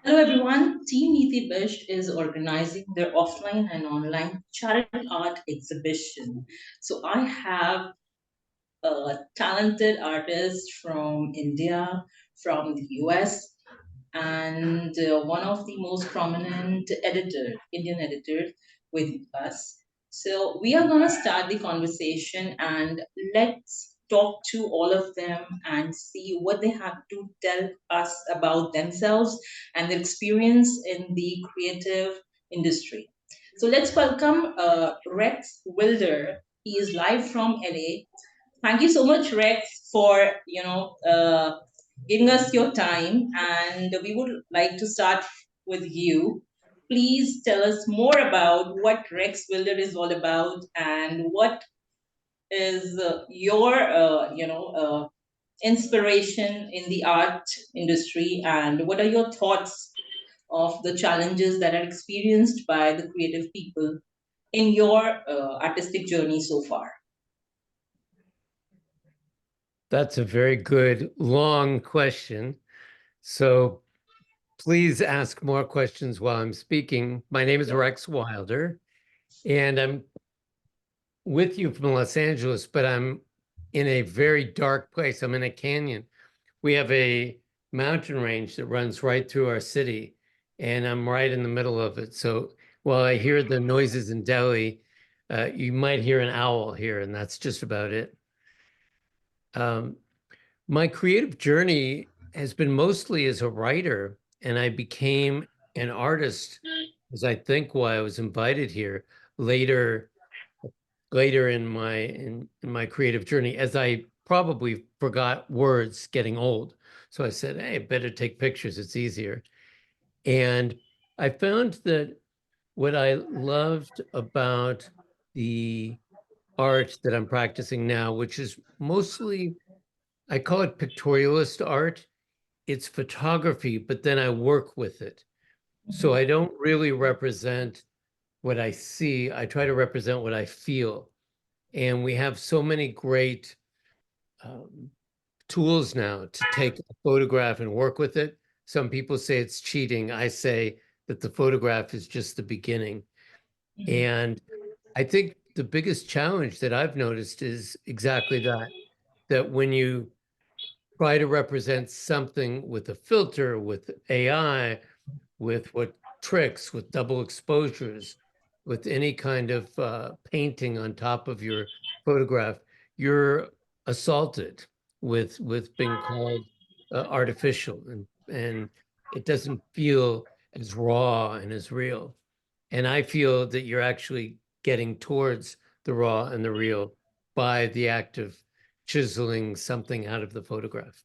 Hello everyone, Team Neeti Best is organizing their offline and online charity art exhibition. So I have a talented artist from India, from the US, and one of the most prominent Indian editors with us. So we are going to start the conversation and let's talk to all of them and see what they have to tell us about themselves and their experience in the creative industry. So let's welcome Rex Wilder. He is live from LA. Thank you so much, Rex, for giving us your time. And we would like to start with you. Please tell us more about what Rex Wilder is all about and what is your inspiration in the art industry and what are your thoughts of the challenges that are experienced by the creative people in your artistic journey so far. That's a very good long question. So please ask more questions while I'm speaking. My name is Rex Wilder, and I'm with you from Los Angeles, but I'm in a very dark place. I'm in a canyon. We have a mountain range that runs right through our city, and I'm right in the middle of it. So while I hear the noises in Delhi, you might hear an owl here, and that's just about it. My creative journey has been mostly as a writer, and I became an artist, as I think why I was invited here later in my creative journey, as I probably forgot words getting old. So I said, hey, better take pictures, it's easier. And I found that what I loved about the art that I'm practicing now, which is mostly, I call it pictorialist art. It's photography, but then I work with it. So I don't really represent what I see. I try to represent what I feel. And we have so many great tools now to take a photograph and work with it. Some people say it's cheating. I say that the photograph is just the beginning. And I think the biggest challenge that I've noticed is exactly that when you try to represent something with a filter, with AI, with what tricks, with double exposures, with any kind of painting on top of your photograph, you're assaulted with being called artificial, and it doesn't feel as raw and as real. And I feel that you're actually getting towards the raw and the real by the act of chiseling something out of the photograph.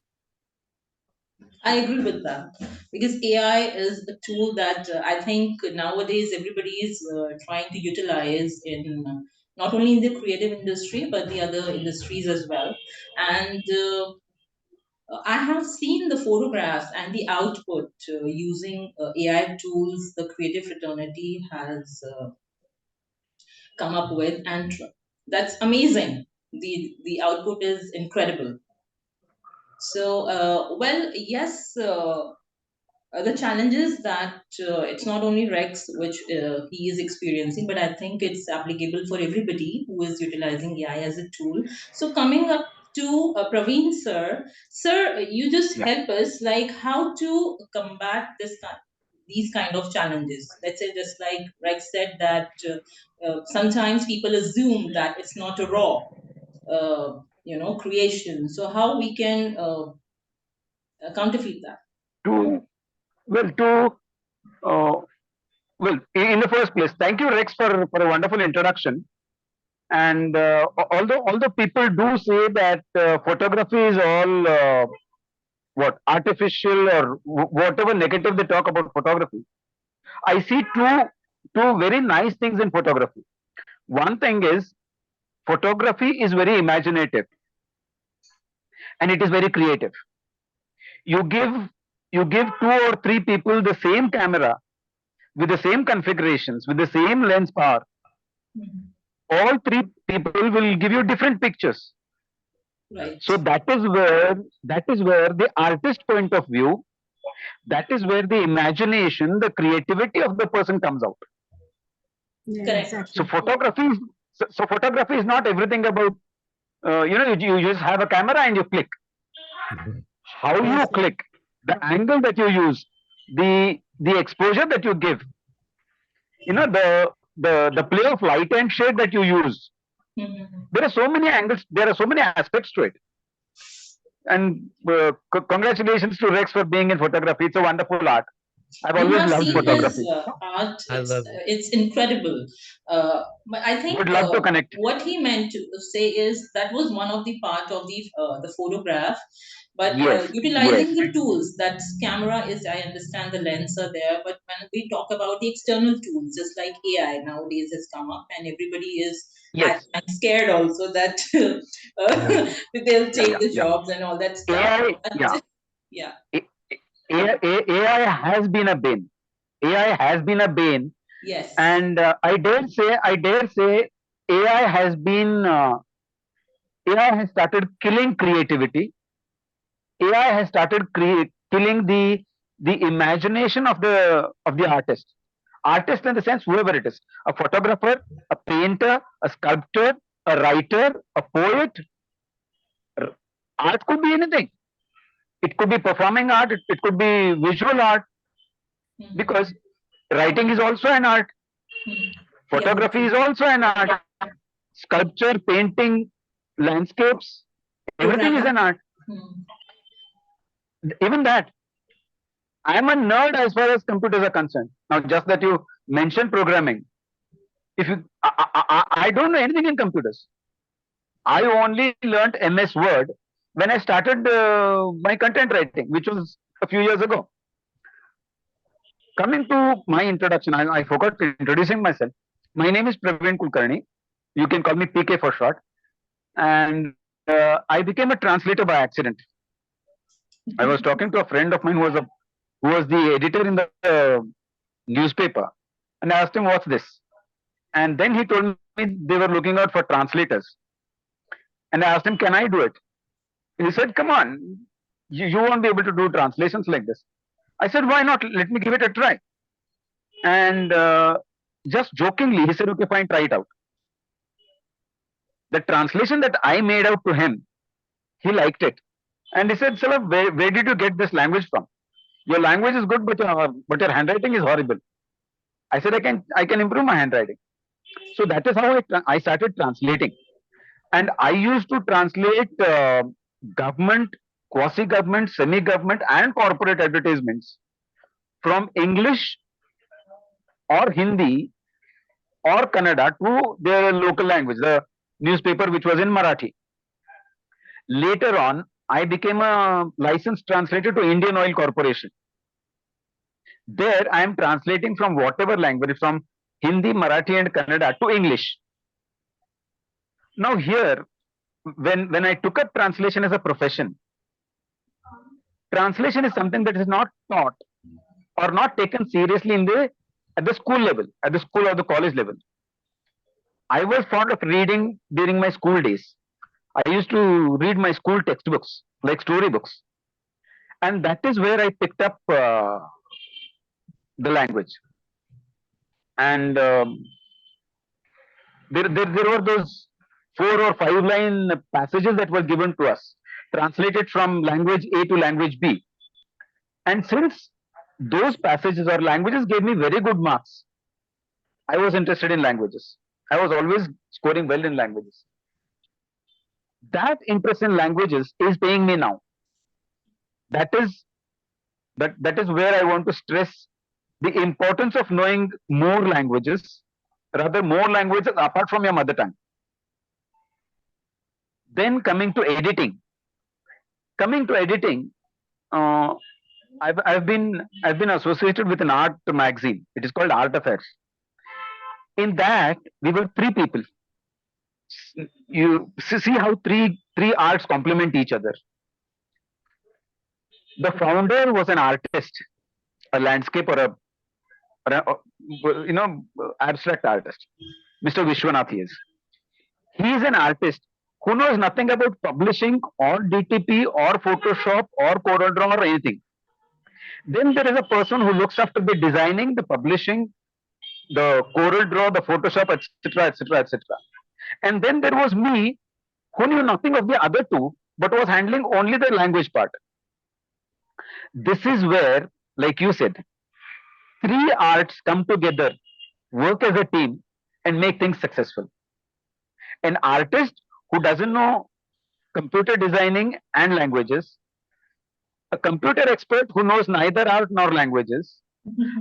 I agree with that because AI is a tool that I think nowadays everybody is trying to utilize in not only in the creative industry but the other industries as well. And I have seen the photographs and the output using AI tools the creative fraternity has come up with, and that's amazing. The output is incredible. So, well, yes. The challenge is that it's not only Rex which he is experiencing, but I think it's applicable for everybody who is utilizing AI as a tool. So coming up to Praveen sir, you just Yeah. help us like how to combat these kind of challenges. Let's say just like Rex said that sometimes people assume that it's not a raw, creation. So how we can counterfeit that? To well, to uh, in the first place, thank you, Rex, for a wonderful introduction. And although people do say that photography is all what artificial or whatever negative they talk about photography, I see two very nice things in photography. One thing is photography is very imaginative and it is very creative. You give you give two or three people the same camera with the same configurations, with the same lens power, all three people will give you different pictures. Right. So that is where the artist point of view that is where the imagination, the creativity of the person comes out. Yeah, Correct. So exactly. photography is not everything about you just have a camera and you click. How you Yes. click, the angle that you use, the exposure that you give, the play of light and shade that you use. Mhm. There are so many angles, there are so many aspects to it. And congratulations to Rex for being in photography. It's a wonderful art. I've You always have loved seen his photography. art. I love it. It's incredible. But I think Would love to connect. what he meant to say is that was one of the part of the photograph. But Yes, yes, utilizing the tools, that camera is, I understand the lens are there. But when we talk about the external tools, just like AI nowadays has come up, and everybody is yes. I'm scared also that Yeah. they'll Yeah, take yeah, the yeah. jobs and all that stuff. AI, yeah. But yeah. A- AI has been a bane. AI has been a bane, Yes. and I dare say, AI has been AI has started killing creativity. AI has started killing the imagination of the artist. Artist in the sense, whoever it is, a photographer, a painter, a sculptor, a writer, a poet. R- Art could be anything. It could be performing art. It could be visual art, Mhm. because writing is also an art. Mhm. Yes. Photography is also an art. Sculpture, painting, landscapes, everything is Programming. an art. Hmm. Even that. I am a nerd as far as computers are concerned. Now, just that you mentioned programming. If you, I don't know anything in computers. I only learnt MS Word when I started my content writing, which was a few years ago. Coming to my introduction, I forgot introducing myself. My name is Praveen Kulkarni. You can call me PK for short. And I became a translator by accident. I was talking to a friend of mine who was the editor in the newspaper, and I asked him, "What's this?" And then he told me they were looking out for translators. And I asked him, "Can I do it?" He said, "Come on, you won't be able to do translations like this." I said, "Why not? Let me give it a try." And just jokingly, he said, "Okay, fine, try it out." The translation that I made out to him, he liked it. And he said, "Salab, where did you get this language from? Your language is good, but your handwriting is horrible." I said, I can improve my handwriting." So that is how I started translating. And I used to translate government, quasi-government, semi-government, and corporate advertisements from English or Hindi or Kannada to their local language, the newspaper which was in Marathi. Later on, I became a licensed translator to Indian Oil Corporation. There, I am translating from whatever language, from Hindi, Marathi, and Kannada to English. Now, here, when I took up translation as a profession, translation is something that is not taught or not taken seriously at the school level, at the school or the college level. I was fond of reading during my school days. I used to read my school textbooks, like storybooks, and that is where I picked up the language. And there were those 4 or 5 line passages that were given to us, translated from language A to language B. And since those passages or languages gave me very good marks, I was interested in languages. I was always scoring well in languages. That interest in languages is paying me now. That is that is where I want to stress the importance of knowing more languages, rather more languages apart from your mother tongue. Then coming to editing, uh, I've been associated with an art magazine. It is called Art Affairs. In that, we were 3 people. You see how three arts complement each other. The founder was an artist, a landscape or abstract artist. Mr. Vishwanath is. He is an artist who knows nothing about publishing or DTP or Photoshop or CorelDRAW or anything. Then there is a person who looks after the designing, the publishing, the Corel Draw, the Photoshop, etc., etc., etc. And then there was me who knew nothing of the other two, but was handling only the language part. This is where, like you said, three arts come together, work as a team, and make things successful. An artist who doesn't know computer designing and languages, a computer expert who knows neither art nor languages,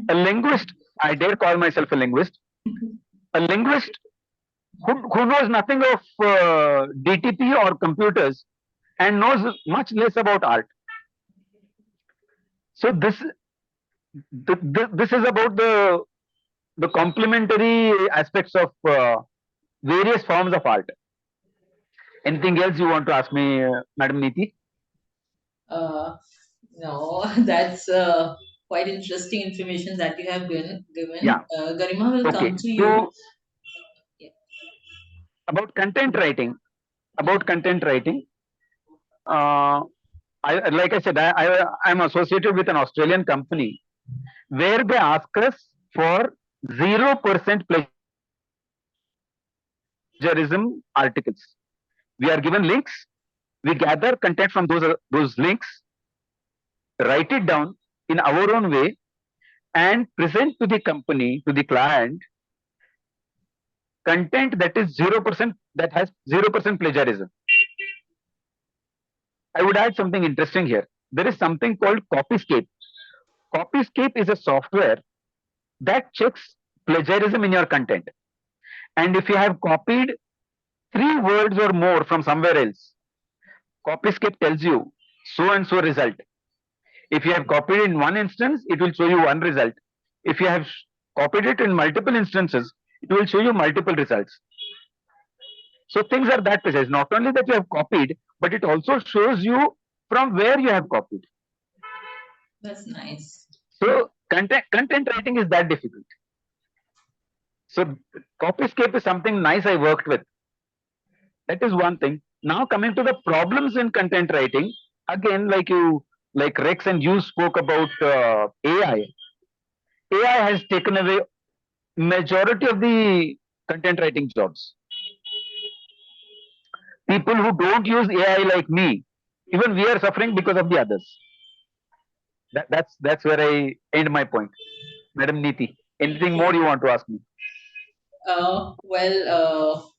a linguist, I dare call myself a linguist who knows nothing of DTP or computers and knows much less about art. So this is about the complementary aspects of various forms of art. Anything else you want to ask me, Madam Neeti? Uh, no, that's quite interesting information that you have given. Yeah. Garima will come Okay. to you. So about content writing, about content writing. Uh, like I said, I'm associated with an Australian company where they ask us for 0% plagiarism articles. We are given links. We gather content from those links, write it down in our own way, and present to the company, to the client, content that is 0%, that has 0% plagiarism. I would add something interesting here. There is something called Copyscape. Copyscape is a software that checks plagiarism in your content. And if you have copied 3 words or more from somewhere else, Copyscape tells you so and so result. If you have copied in one instance, it will show you one result. If you have copied it in multiple instances, it will show you multiple results. So things are that precise. Not only that you have copied, but it also shows you from where you have copied. That's nice. So content writing is that difficult. So Copyscape is something nice I worked with. That is one thing. Now coming to the problems in content writing, again, like Rex and you spoke about AI. AI has taken away majority of the content writing jobs. People who don't use AI like me, even we are suffering because of the others. That's where I end my point. Madam Neeti, anything more you want to ask me? Well,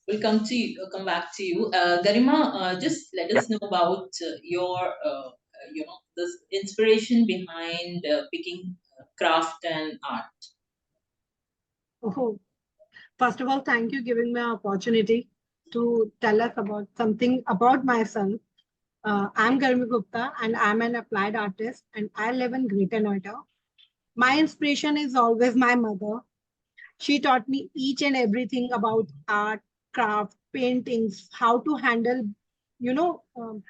we'll come back to you. Garima, just let Yeah. us know about your, this inspiration behind picking craft and art. Oh, first of all, thank you giving me an opportunity to tell us about something about myself. I'm Garmi Gupta and I'm an applied artist and I live in Greater Noida. My inspiration is always my mother. She taught me each and everything about art, craft, paintings, how to handle,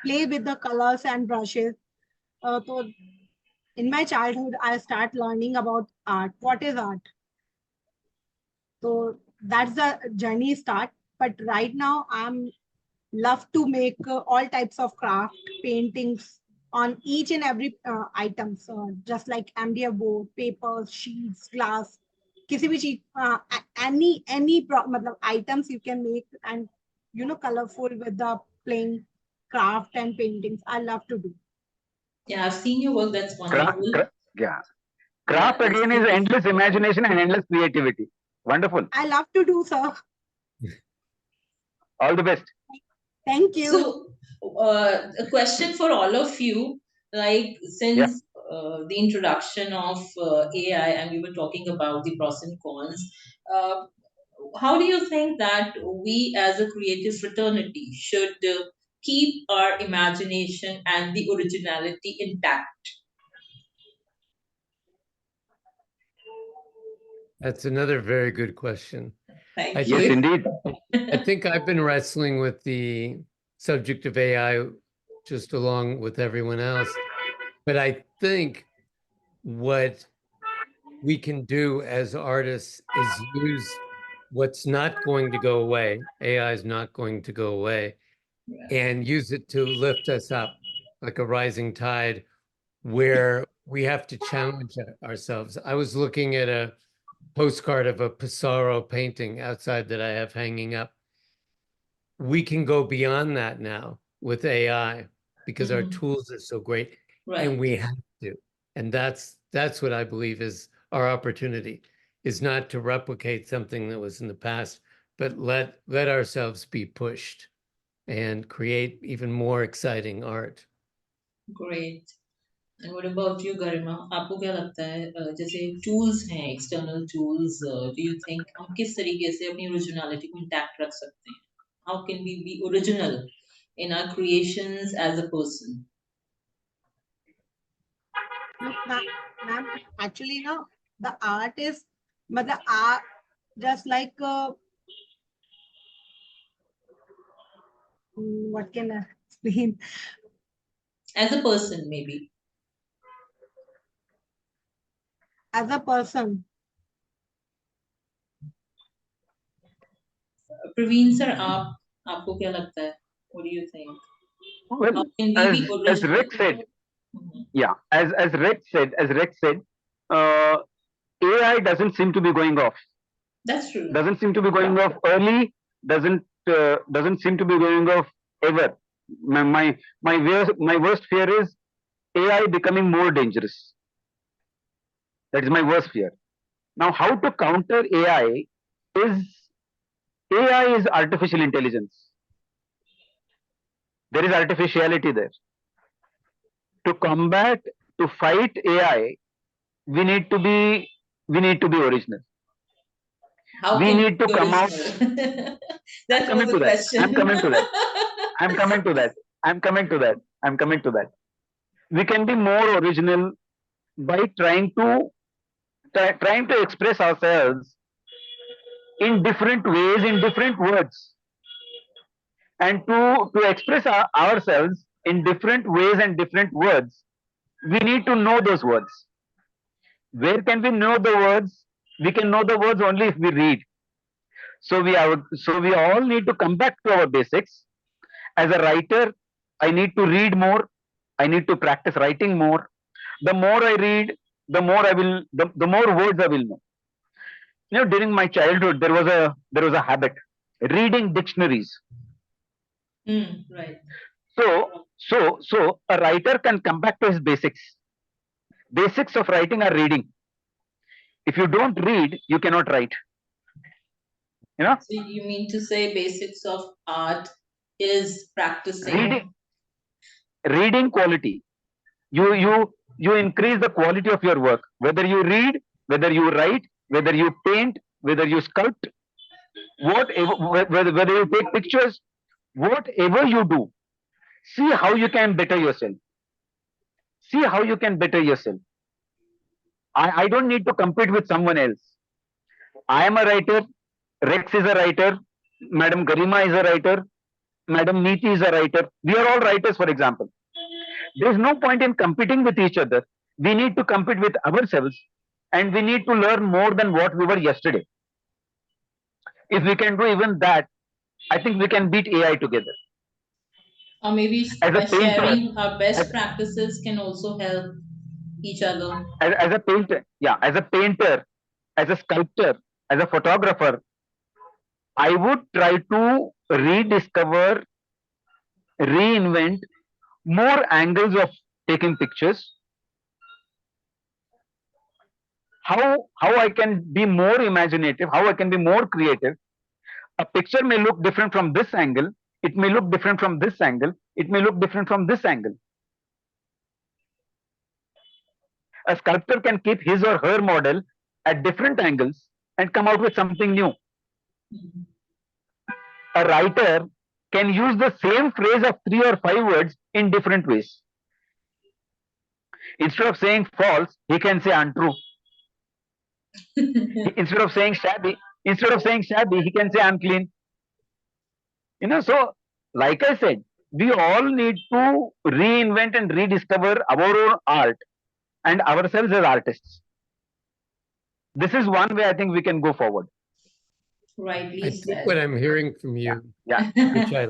play with the colors and brushes. So in my childhood, I start learning about art. What is art? So that's the journey start. But right now, I'm love to make all types of craft paintings on each and every items, just like MDF board, papers, sheets, glass. किसी भी चीज मतलब items you can make and colorful with the plain craft and paintings. I love to do. Yeah, I've seen your work. That's Craft, wonderful. yeah. Yeah, Craft it's again is beautiful. endless imagination and endless creativity. Wonderful. I love to do, sir. All the best. Thank you. So, a question for all of you, like since the introduction of AI and we were talking about the pros and cons, uh, how do you think that we as a creative fraternity should keep our imagination and the originality intact? That's another very good question. Thank I Yes, you. indeed. I think I've been wrestling with the subject of AI just along with everyone else. But I think what we can do as artists is use what's not going to go away, AI is not going to go away, and use it to lift us up like a rising tide where we have to challenge ourselves. I was looking at a postcard of a Pissarro painting outside that I have hanging up. We can go beyond that now with AI because our tools are so great, and Right. we have to. And that's what I believe is our opportunity, is not to replicate something that was in the past, but let ourselves be pushed and create even more exciting art. Great. And what about you, Garima? आपको क्या लगता है जैसे tools हैं, external tools, do you think हम किस तरीके से अपनी originality को intact रख सकते हैं? How can we be original in our creations as a person? No, ma'am, actually, no, the art is, but the art, just like, what can I explain? As a person, maybe. As a person, Praveen sir, आपको क्या लगता है? What do you think? How Well, can we be as original? Rex said, Mhm. yeah, as Rex said, AI doesn't seem to be going off. That's true. Doesn't seem to be going off early. Doesn't seem to be going off ever. My worst fear is AI becoming more dangerous. That is my worst fear. Now, how to counter AI is artificial intelligence. There is artificiality there. To combat, to fight AI, we need to be original. How We can need to be come out. original? I'm That was coming the to that. I'm question. coming to that. I'm coming to that. I'm coming to that. I'm coming to that. We can be more original by trying to express ourselves in different ways, in different words, and to express ourselves in different ways and different words, we need to know those words. Where can we know the words? We can know the words only if we read. So we all need to come back to our basics. As a writer, I need to read more. I need to practice writing more. The more I read, the more the more words I will know. You know, during my childhood, there was a habit, reading dictionaries. Right. So a writer can come back to his basics. Basics of writing are reading. If you don't read, you cannot write. You know, So you mean to say basics of art is practicing? reading quality. You increase the quality of your work. Whether you read, whether you write, whether you paint, whether you sculpt, whatever, whether you take pictures, whatever you do, see how you can better yourself. See how you can better yourself. I don't need to compete with someone else. I am a writer. Rex is a writer. Madam Garima is a writer. Madam Neeti is a writer. We are all writers, for example. There is no point in competing with each other. We need to compete with ourselves, and we need to learn more than what we were yesterday. If we can do even that, I think we can beat AI together. Or maybe As a by painter, sharing our best as, practices can also help each other. as a painter, yeah, as a painter, as a sculptor, as a photographer, I would try to rediscover, reinvent more angles of taking pictures. How I can be more imaginative, how I can be more creative. A picture may look different from this angle, it may look different from this angle, it may look different from this angle. A sculptor can keep his or her model at different angles and come out with something new. Mhm. A writer can use the same phrase of 3 or 5 words in different ways. Instead of saying false, he can say untrue. Instead of saying shabby, he can say unclean. You know, so like I said, we all need to reinvent and rediscover our own art and ourselves as artists. This is one way I think we can go forward. Rightly I think said. what I'm hearing from Yeah, you, yeah. which I